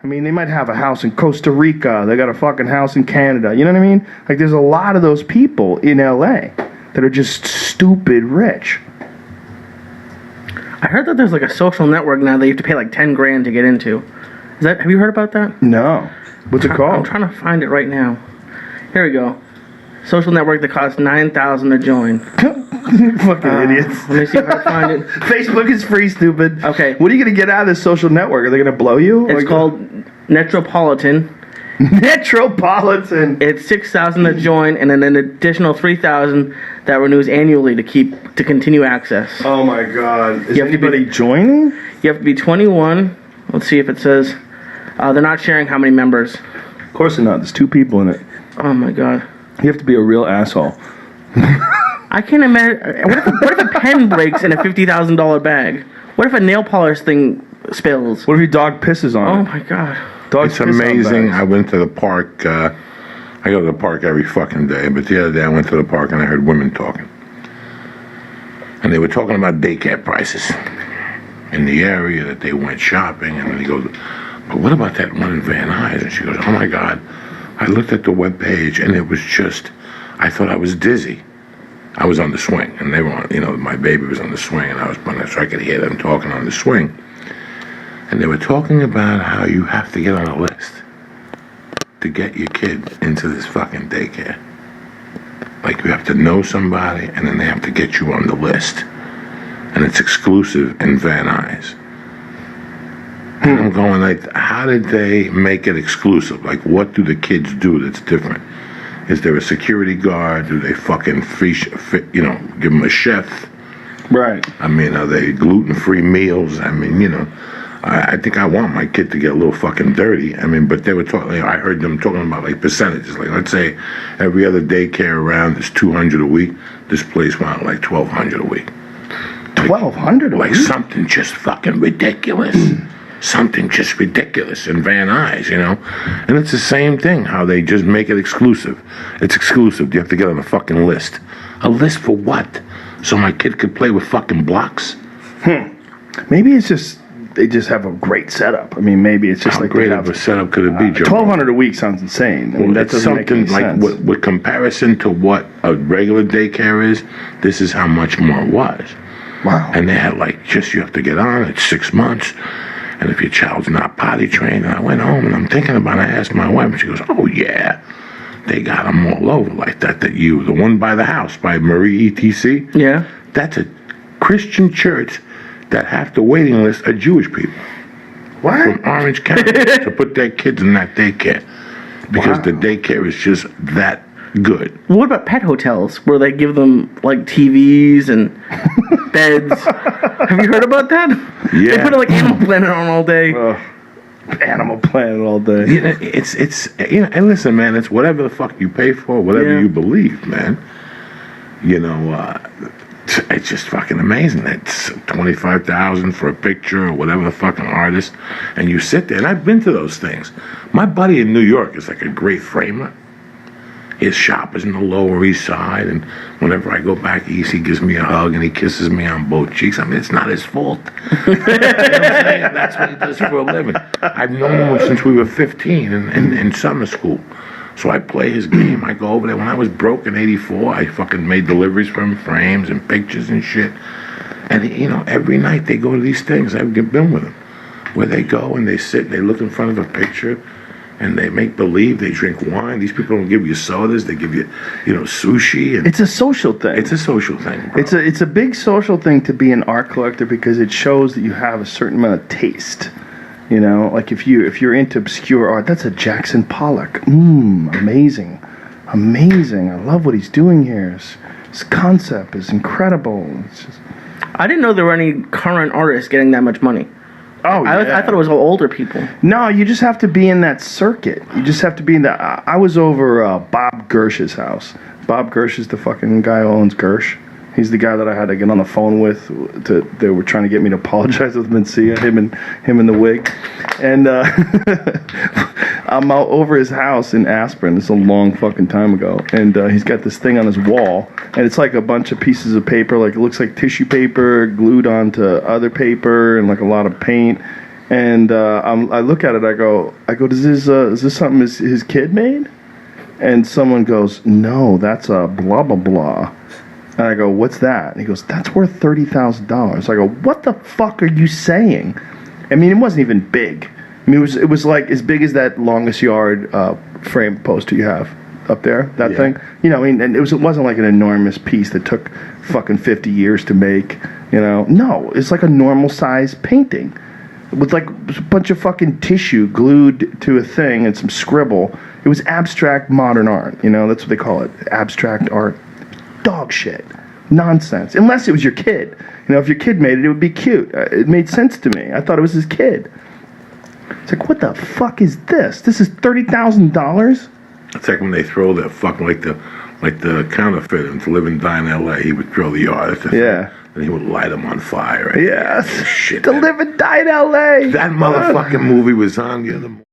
I mean, they might have a house in Costa Rica. They got a fucking house in Canada. You know what I mean? Like, there's a lot of those people in L.A. that are just stupid rich. I heard that there's like a social network now that you have to pay like $10,000 to get into. Have you heard about that? No. What's it called? I'm trying to find it right now. Here we go. Social network that costs $9,000 to join. Fucking idiots. Let me see if I can find it. Facebook is free, stupid. Okay. What are you going to get out of this social network? Are they going to blow you? It's called Metropolitan. Metropolitan. It's $6,000 to join, and then an additional $3,000 that renews annually to continue access. Oh my God! Is anybody joining? You have to be 21. Let's see if it says. They're not sharing how many members. Of course they're not. There's 2 people in it. Oh my God! You have to be a real asshole. I can't imagine. What if a pen breaks in a $50,000 bag? What if a nail polish thing spills? What if your dog pisses on it? Oh my God! It's amazing. I went to the park. I go to the park every fucking day, but the other day I went to the park and I heard women talking. And they were talking about daycare prices in the area that they went shopping. And then he goes, but what about that one in Van Nuys? And she goes, oh my God. I looked at the webpage and it was just, I thought I was dizzy. I was on the swing and they were on, my baby was on the swing and I was putting it so I could hear them talking on the swing. And they were talking about how you have to get on a list to get your kid into this fucking daycare. Like you have to know somebody and then they have to get you on the list. And it's exclusive in Van Nuys. And I'm going like, how did they make it exclusive? Like what do the kids do that's different? Is there a security guard? Do they fucking give them a chef? Right. I mean, are they gluten-free meals? I mean, I think I want my kid to get a little fucking dirty. I mean, but they were talking. I heard them talking about like percentages. Like, let's say every other daycare around is $200 a week. This place went like $1,200 a week. $1,200 a week. Like something just fucking ridiculous. Something just ridiculous in Van Nuys, And it's the same thing. How they just make it exclusive. It's exclusive. You have to get on a fucking list. A list for what? So my kid could play with fucking blocks. Maybe it's just. They just have a great setup. I mean, maybe it's just how like great of a setup could it be, Joe? $1,200 a week sounds insane. I mean, that doesn't make any sense. Like with comparison to what a regular daycare is, this is how much more it was. Wow. And they had you have to get on. It's 6 months, and if your child's not potty trained, and I went home and I'm thinking about it. I asked my wife, and she goes, "Oh yeah, they got them all over like that. The one by the house by Marie ETC. Yeah, that's a Christian church." That half the waiting list are Jewish people. What? From Orange County to put their kids in that daycare. Because the daycare is just that good. What about pet hotels where they give them like TVs and beds? Have you heard about that? Yeah. They put like Animal Planet on all day. Animal Planet all day. It's and listen, man, it's whatever the fuck you pay for, whatever you believe, man. It's just fucking amazing. It's $25,000 for a picture or whatever the fucking artist, and you sit there. And I've been to those things. My buddy in New York is like a great framer. His shop is in the Lower East Side, and whenever I go back east, he gives me a hug and he kisses me on both cheeks. I mean, it's not his fault. You know what I'm saying? That's what he does for a living. I've known him since we were 15 in summer school. So I play his game. I go over there. When I was broke in '84, I fucking made deliveries for him, frames and pictures and shit. And, every night they go to these things. I've been with them. Where they go and they sit and they look in front of a picture and they make believe, they drink wine. These people don't give you sodas. They give you, sushi. And it's a social thing. It's a social thing, bro. It's a big social thing to be an art collector because it shows that you have a certain amount of taste. Like if you're into obscure art, that's a Jackson Pollock. Amazing. I love what he's doing here. His concept is incredible. I didn't know there were any current artists getting that much money. Oh, yeah. I thought it was all older people. No, you just have to be in that circuit. You just have to be in that. I was over Bob Gersh's house. Bob Gersh is the fucking guy who owns Gersh. He's the guy that I had to get on the phone with. They were trying to get me to apologize with Mencia, him and the wig. And I'm out over his house in Aspirin. It's a long fucking time ago. And he's got this thing on his wall. And it's like a bunch of pieces of paper. Like it looks like tissue paper glued onto other paper and like a lot of paint. And I look at it. I go, is this something his kid made? And someone goes, no, that's a blah blah blah. And I go, what's that? And he goes, that's worth $30,000. I go, what the fuck are you saying? I mean, it wasn't even big. I mean, it was like as big as that longest yard frame poster you have up there. That thing, you know. I mean, and it wasn't like an enormous piece that took fucking 50 years to make. You know, no, it's like a normal size painting with like a bunch of fucking tissue glued to a thing and some scribble. It was abstract modern art. You know, that's what they call it, abstract art. Dog shit, nonsense. Unless it was your kid. You know, if your kid made it, it would be cute. It made sense to me. I thought it was his kid. It's like, what the fuck is this? This is $30,000. It's like when they throw the fucking like the counterfeit into Live and Die in L.A. He would throw the artist, and he would light them on fire. Yes, shit. To Live and Die in L.A. That motherfucking movie was on the other.